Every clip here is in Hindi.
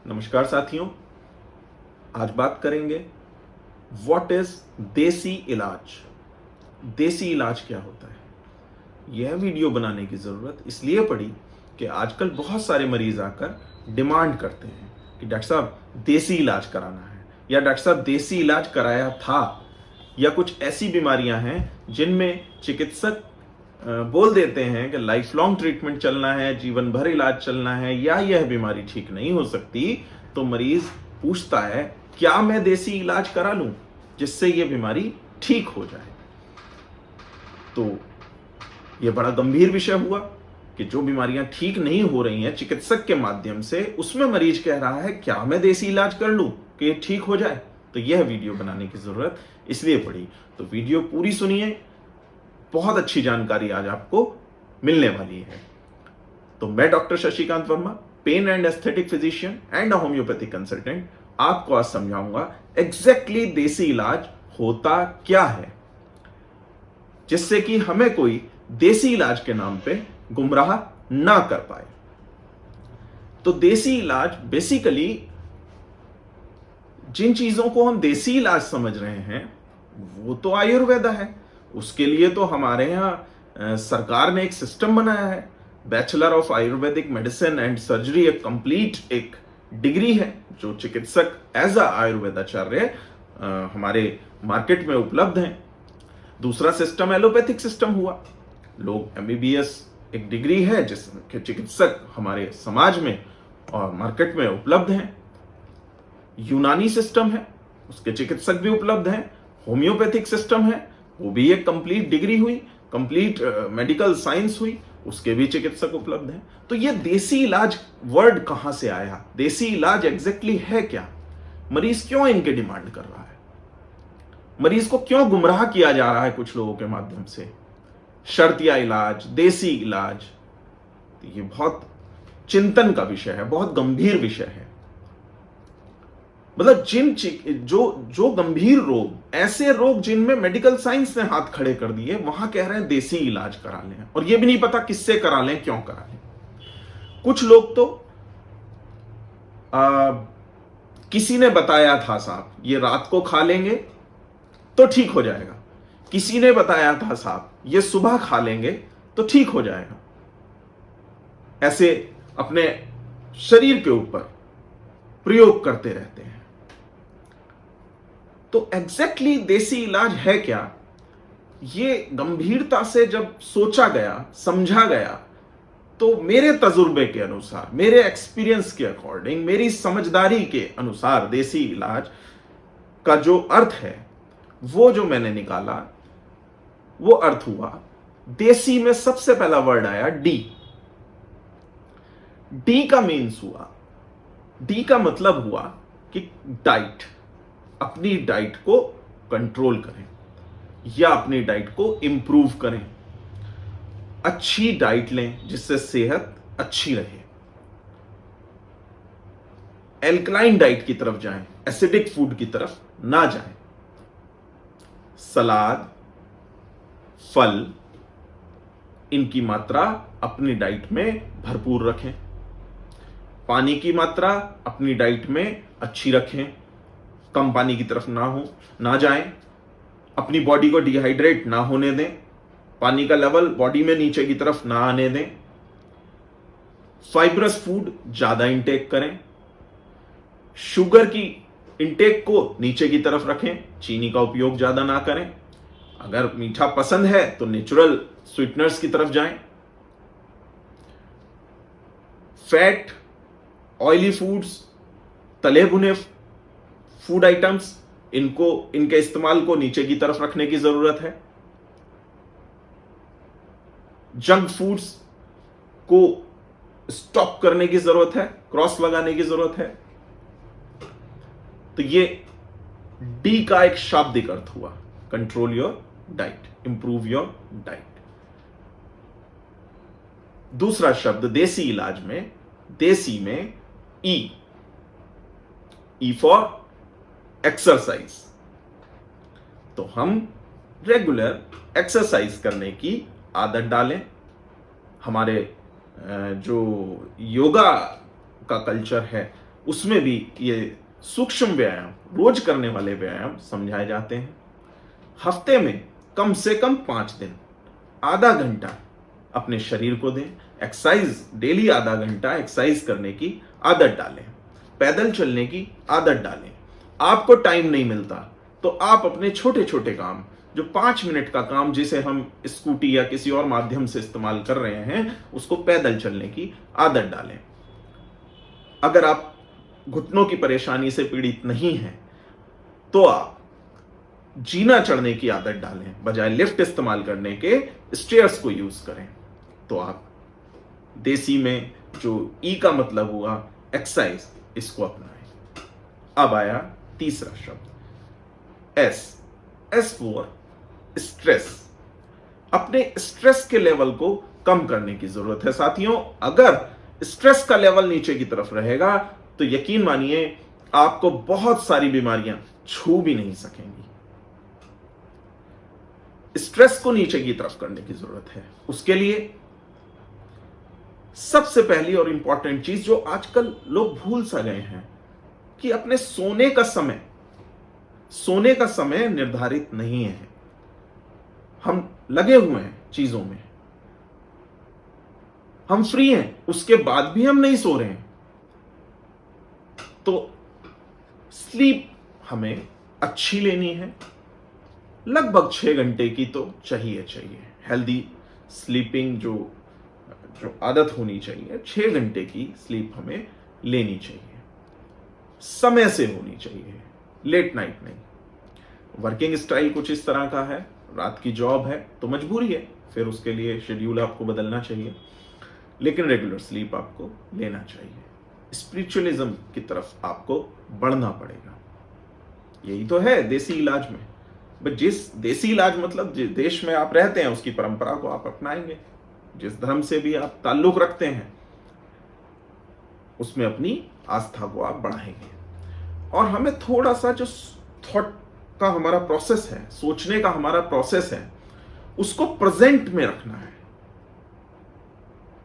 नमस्कार साथियों, आज बात करेंगे व्हाट इज देसी इलाज। देसी इलाज क्या होता है। यह वीडियो बनाने की ज़रूरत इसलिए पड़ी कि आजकल बहुत सारे मरीज आकर डिमांड करते हैं कि डॉक्टर साहब देसी इलाज कराना है, या डॉक्टर साहब देसी इलाज कराया था, या कुछ ऐसी बीमारियां हैं जिनमें चिकित्सक बोल देते हैं कि लाइफ लॉन्ग ट्रीटमेंट चलना है, जीवन भर इलाज चलना है, या यह बीमारी ठीक नहीं हो सकती। तो मरीज पूछता है क्या मैं देसी इलाज करा लूं जिससे यह बीमारी ठीक हो जाए। तो यह बड़ा गंभीर विषय हुआ कि जो बीमारियां ठीक नहीं हो रही हैं चिकित्सक के माध्यम से, उसमें मरीज कह रहा है क्या मैं देसी इलाज कर लूं कि ये ठीक हो जाए। तो यह वीडियो बनाने की जरूरत इसलिए पड़ी। तो वीडियो पूरी सुनिए, बहुत अच्छी जानकारी आज आपको मिलने वाली है। तो मैं doctor Shashikant Verma, pain and aesthetic physician and homeopathic consultant, आपको आज समझाऊंगा एग्जैक्टली देसी इलाज होता क्या है, जिससे कि हमें कोई देसी इलाज के नाम पे गुमराह ना कर पाए। तो देसी इलाज बेसिकली जिन चीजों को हम देसी इलाज समझ रहे हैं वो तो आयुर्वेदा है। उसके लिए तो हमारे यहाँ सरकार ने एक सिस्टम बनाया है, bachelor of Ayurvedic medicine and surgery, एक कंप्लीट एक डिग्री है जो चिकित्सक एज अ आयुर्वेदाचार्य हमारे मार्केट में उपलब्ध हैं। दूसरा सिस्टम एलोपैथिक सिस्टम हुआ, लोग एमबीबीएस एक डिग्री है जिसके चिकित्सक हमारे समाज में और मार्केट में उपलब्ध हैं। यूनानी सिस्टम है, उसके चिकित्सक भी उपलब्ध हैं। होम्योपैथिक सिस्टम है, वो भी एक कंप्लीट डिग्री हुई, कंप्लीट मेडिकल साइंस हुई, उसके भी चिकित्सक उपलब्ध हैं। तो ये देसी इलाज वर्ड कहां से आया, देसी इलाज एग्जैक्टली है क्या, मरीज क्यों इनके डिमांड कर रहा है, मरीज को क्यों गुमराह किया जा रहा है कुछ लोगों के माध्यम से, शर्तिया इलाज, देसी इलाज। तो ये बहुत चिंतन का विषय है, बहुत गंभीर विषय है। मतलब जो गंभीर रोग, ऐसे रोग जिनमें मेडिकल साइंस ने हाथ खड़े कर दिए, वहां कह रहे हैं देसी इलाज करा लें, और यह भी नहीं पता किससे करा लें, क्यों करा लें। कुछ लोग तो किसी ने बताया था साहब ये रात को खा लेंगे तो ठीक हो जाएगा, किसी ने बताया था साहब ये सुबह खा लेंगे तो ठीक हो जाएगा, ऐसे अपने शरीर के ऊपर प्रयोग करते रहते हैं। तो एग्जैक्टली देसी इलाज है क्या, ये गंभीरता से जब सोचा गया, समझा गया, तो मेरे तजुर्बे के अनुसार, मेरे एक्सपीरियंस के अकॉर्डिंग, मेरी समझदारी के अनुसार देसी इलाज का जो अर्थ है वो जो मैंने निकाला, वो अर्थ हुआ, देसी में सबसे पहला वर्ड आया डी। डी का मीन्स हुआ, डी का मतलब हुआ कि डाइट, अपनी डाइट को कंट्रोल करें या अपनी डाइट को इंप्रूव करें, अच्छी डाइट लें जिससे सेहत अच्छी रहे, एल्कलाइन डाइट की तरफ जाएं, एसिडिक फूड की तरफ ना जाएं, सलाद, फल, इनकी मात्रा अपनी डाइट में भरपूर रखें, पानी की मात्रा अपनी डाइट में अच्छी रखें, कम पानी की तरफ ना जाएं, अपनी बॉडी को डिहाइड्रेट ना होने दें, पानी का लेवल बॉडी में नीचे की तरफ ना आने दें, फाइब्रस फूड ज्यादा इंटेक करें, शुगर की इंटेक को नीचे की तरफ रखें, चीनी का उपयोग ज्यादा ना करें, अगर मीठा पसंद है तो नेचुरल स्वीटनर्स की तरफ जाएं, फैट, ऑयली फूड्स, तले भुने फूड आइटम्स, इनके इस्तेमाल को नीचे की तरफ रखने की जरूरत है, जंक फूड्स को स्टॉप करने की जरूरत है, क्रॉस लगाने की जरूरत है। तो ये डी का एक शाब्दिक अर्थ हुआ, control your diet, improve your diet. दूसरा शब्द देसी इलाज में, देसी में ई फॉर एक्सरसाइज। तो हम रेगुलर एक्सरसाइज करने की आदत डालें। हमारे जो योगा का कल्चर है उसमें भी ये सूक्ष्म व्यायाम, रोज करने वाले व्यायाम समझाए जाते हैं। हफ्ते में कम से कम 5 दिन आधा घंटा अपने शरीर को दें। एक्सरसाइज डेली आधा घंटा एक्सरसाइज करने की आदत डालें। पैदल चलने की आदत डालें। आपको टाइम नहीं मिलता तो आप अपने छोटे छोटे काम, जो 5 मिनट का काम जिसे हम स्कूटी या किसी और माध्यम से इस्तेमाल कर रहे हैं, उसको पैदल चलने की आदत डालें। अगर आप घुटनों की परेशानी से पीड़ित नहीं हैं तो आप जीना चढ़ने की आदत डालें, बजाय लिफ्ट इस्तेमाल करने के स्टेयर्स को यूज करें। तो आप देसी में जो ई का मतलब हुआ एक्सरसाइज, इसको अपनाएं। अब आया तीसरा शब्द एस फॉर स्ट्रेस। अपने स्ट्रेस के लेवल को कम करने की जरूरत है साथियों। अगर स्ट्रेस का लेवल नीचे की तरफ रहेगा तो यकीन मानिए आपको बहुत सारी बीमारियां छू भी नहीं सकेंगी। स्ट्रेस को नीचे की तरफ करने की जरूरत है। उसके लिए सबसे पहली और इंपॉर्टेंट चीज जो आजकल लोग भूल सा गए हैं कि अपने सोने का समय निर्धारित नहीं है। हम लगे हुए हैं चीजों में, हम फ्री हैं, उसके बाद भी हम नहीं सो रहे हैं। तो स्लीप हमें अच्छी लेनी है, लगभग 6 घंटे की तो चाहिए। हेल्दी स्लीपिंग जो आदत होनी चाहिए, 6 घंटे की स्लीप हमें लेनी चाहिए, समय से होनी चाहिए, लेट नाइट नहीं। वर्किंग स्टाइल कुछ इस तरह का है, रात की जॉब है तो मजबूरी है, फिर उसके लिए शेड्यूल आपको बदलना चाहिए, लेकिन रेगुलर स्लीप आपको लेना चाहिए। स्पिरिचुअलिज्म की तरफ आपको बढ़ना पड़ेगा। यही तो है देसी इलाज में। बट जिस देसी इलाज मतलब जिस देश में आप रहते हैं उसकी परंपरा को आप अपनाएंगे, जिस धर्म से भी आप ताल्लुक रखते हैं उसमें अपनी आस्था को आप बढ़ाएंगे। और हमें थोड़ा सा जो थॉट का हमारा प्रोसेस है, सोचने का हमारा प्रोसेस है, उसको प्रेजेंट में रखना है।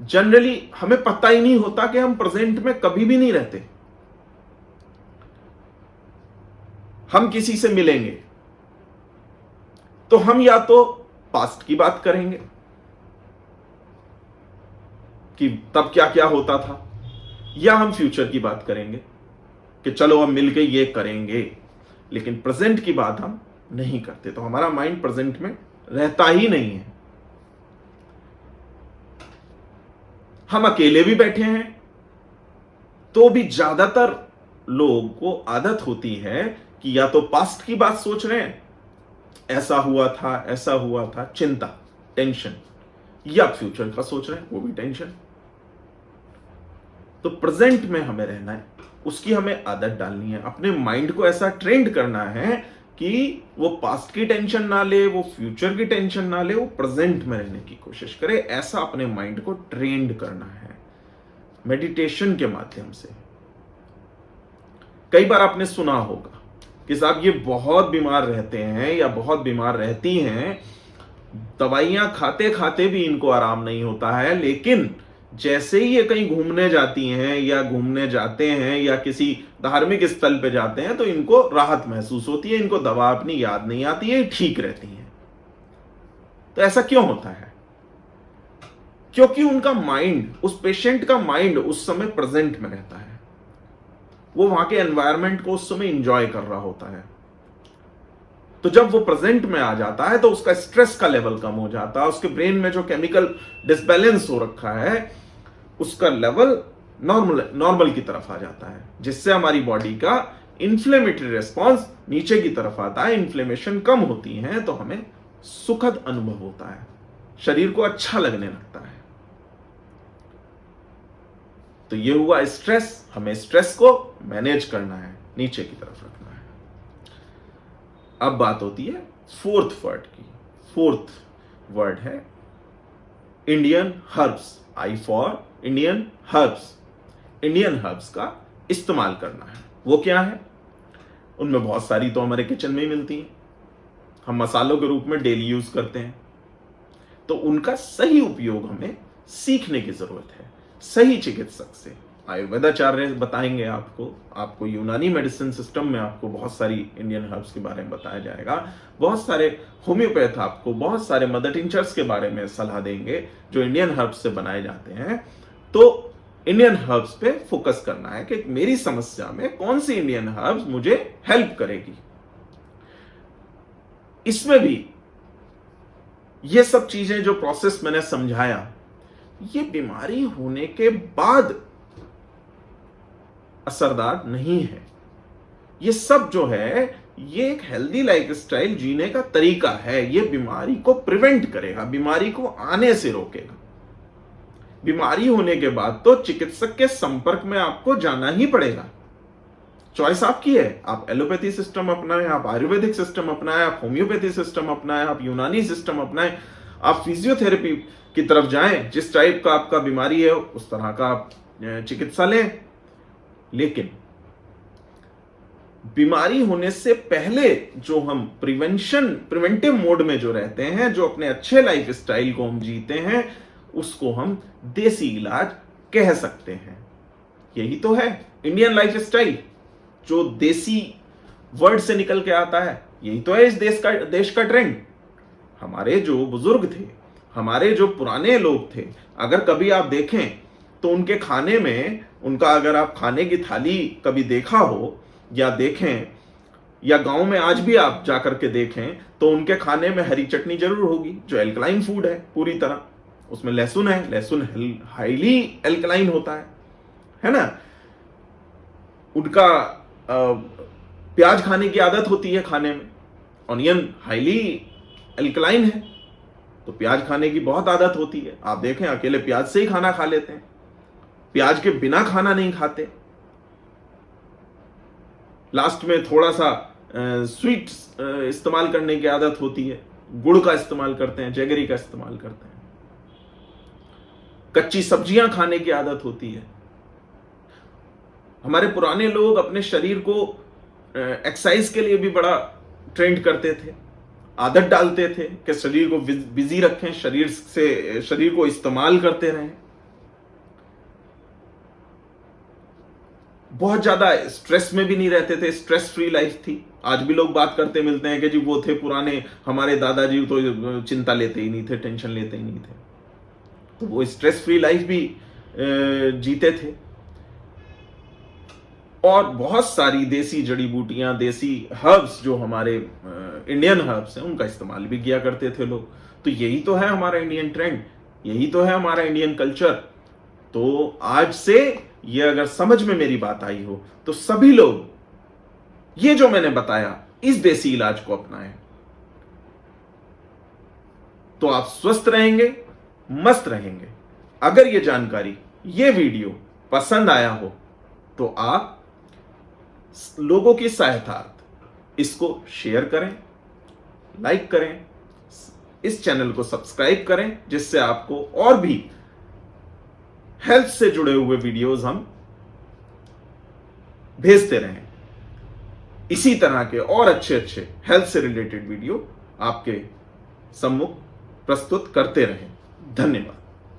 जनरली हमें पता ही नहीं होता कि हम प्रेजेंट में कभी भी नहीं रहते। हम किसी से मिलेंगे तो हम या तो पास्ट की बात करेंगे कि तब क्या क्या होता था, या हम फ्यूचर की बात करेंगे कि चलो हम मिलके ये करेंगे, लेकिन प्रेजेंट की बात हम नहीं करते। तो हमारा माइंड प्रेजेंट में रहता ही नहीं है। हम अकेले भी बैठे हैं तो भी ज्यादातर लोगों को आदत होती है कि या तो पास्ट की बात सोच रहे हैं, ऐसा हुआ था, चिंता, टेंशन, या फ्यूचर का सोच रहे हैं, वो भी टेंशन। तो प्रेजेंट में हमें रहना है, उसकी हमें आदत डालनी है। अपने माइंड को ऐसा ट्रेंड करना है कि वो पास्ट की टेंशन ना ले, वो फ्यूचर की टेंशन ना ले, वो प्रेजेंट में रहने की कोशिश करे। ऐसा अपने माइंड को ट्रेंड करना है मेडिटेशन के माध्यम से। कई बार आपने सुना होगा कि साहब ये बहुत बीमार रहते हैं या बहुत बीमार रहती हैं, दवाइयां खाते खाते भी इनको आराम नहीं होता है, लेकिन जैसे ही ये कहीं घूमने जाती हैं या घूमने जाते हैं या किसी धार्मिक स्थल पे जाते हैं तो इनको राहत महसूस होती है, इनको दवा अपनी याद नहीं आती है, ठीक रहती हैं। तो ऐसा क्यों होता है? क्योंकि उनका माइंड, उस पेशेंट का माइंड उस समय प्रेजेंट में रहता है, वो वहां के एनवायरनमेंट को उस समय एंजॉय कर रहा होता है। तो जब वो प्रेजेंट में आ जाता है तो उसका स्ट्रेस का लेवल कम हो जाता है, उसके ब्रेन में जो केमिकल डिसबैलेंस हो रखा है उसका लेवल नॉर्मल की तरफ आ जाता है, जिससे हमारी बॉडी का इन्फ्लेमेटरी रेस्पॉन्स नीचे की तरफ आता है, इन्फ्लेमेशन कम होती है तो हमें सुखद अनुभव होता है, शरीर को अच्छा लगने लगता है। तो ये हुआ स्ट्रेस। हमें स्ट्रेस को मैनेज करना है, नीचे की तरफ रखना है। अब बात होती है फोर्थ वर्ड की। फोर्थ वर्ड है Indian herbs. I for Indian herbs. Indian herbs का इस्तेमाल करना है। वो क्या है? उनमें बहुत सारी तो हमारे किचन में ही मिलती हैं, हम मसालों के रूप में डेली यूज करते हैं। तो उनका सही उपयोग हमें सीखने की जरूरत है, सही चिकित्सक से। आयुर्वेदाचार्य बताएंगे आपको यूनानी मेडिसिन सिस्टम में आपको बहुत सारी इंडियन हर्ब्स के बारे में बताया जाएगा, बहुत सारे होम्योपैथ आपको बहुत सारे मदर टिंचर्स के बारे में सलाह देंगे जो इंडियन हर्ब्स से बनाए जाते हैं। तो इंडियन हर्ब्स पे फोकस करना है कि मेरी समस्या में कौन सी इंडियन हर्ब्स मुझे हेल्प करेगी। इसमें भी ये सब चीजें जो प्रोसेस मैंने समझाया, ये बीमारी होने के बाद असरदार नहीं है। ये सब जो है ये एक हेल्दी लाइफस्टाइल जीने का तरीका है। ये बीमारी को प्रिवेंट करेगा, बीमारी को आने से रोकेगा। बीमारी होने के बाद तो चिकित्सक के संपर्क में आपको जाना ही पड़ेगा। चॉइस आपकी है, आप एलोपैथी सिस्टम अपनाएं, आप आयुर्वेदिक सिस्टम अपनाएं, आप होम्योपैथी सिस्टम अपनाएं, आप यूनानी सिस्टम अपनाएं, आप फिजियोथेरेपी की तरफ जाएं। जिस टाइप का आपका बीमारी है उस तरह का आप चिकित्सा लें। लेकिन बीमारी होने से पहले जो हम प्रिवेंटिव मोड में जो रहते हैं, जो अपने अच्छे लाइफ स्टाइल को हम जीते हैं, उसको हम देसी इलाज कह सकते हैं। यही तो है इंडियन लाइफ स्टाइल, जो देसी वर्ड से निकल के आता है। यही तो है इस देश का ट्रेंड। हमारे जो बुजुर्ग थे, हमारे जो पुराने लोग थे, अगर कभी आप देखें तो उनके खाने में, उनका अगर आप खाने की थाली कभी देखा हो या देखें, या गांव में आज भी आप जाकर के देखें, तो उनके खाने में हरी चटनी जरूर होगी, जो एल्कलाइन फूड है पूरी तरह। उसमें लहसुन है, लहसुन हाईली एल्कलाइन होता है ना। उनका प्याज खाने की आदत होती है खाने में, ऑनियन हाईली एल्कलाइन है, तो प्याज खाने की बहुत आदत होती है। आप देखें अकेले प्याज से ही खाना खा लेते हैं, प्याज के बिना खाना नहीं खाते। लास्ट में थोड़ा सा स्वीट इस्तेमाल करने की आदत होती है, गुड़ का इस्तेमाल करते हैं, जैगरी का इस्तेमाल करते हैं। कच्ची सब्जियां खाने की आदत होती है। हमारे पुराने लोग अपने शरीर को एक्सरसाइज के लिए भी बड़ा ट्रेंड करते थे, आदत डालते थे कि शरीर को बिजी रखें, शरीर को इस्तेमाल करते रहें। बहुत ज्यादा स्ट्रेस में भी नहीं रहते थे, स्ट्रेस फ्री लाइफ थी। आज भी लोग बात करते मिलते हैं कि जी वो थे पुराने, हमारे दादाजी तो चिंता लेते ही नहीं थे, टेंशन लेते ही नहीं थे, तो वो स्ट्रेस फ्री लाइफ भी जीते थे। और बहुत सारी देसी जड़ी बूटियां, देसी हर्ब्स जो हमारे इंडियन हर्ब्स हैं, उनका इस्तेमाल भी किया करते थे लोग। तो यही तो है हमारा इंडियन ट्रेंड, यही तो है हमारा इंडियन कल्चर। तो आज से ये अगर समझ में मेरी बात आई हो तो सभी लोग ये जो मैंने बताया इस देसी इलाज को अपनाएं, तो आप स्वस्थ रहेंगे, मस्त रहेंगे। अगर ये जानकारी, ये वीडियो पसंद आया हो तो आप लोगों की सहायतार्थ इसको शेयर करें, लाइक करें, इस चैनल को सब्सक्राइब करें, जिससे आपको और भी हेल्थ से जुड़े हुए वीडियोस हम भेजते रहें। इसी तरह के और अच्छे हेल्थ से रिलेटेड वीडियो आपके सम्मुख प्रस्तुत करते रहें। धन्यवाद।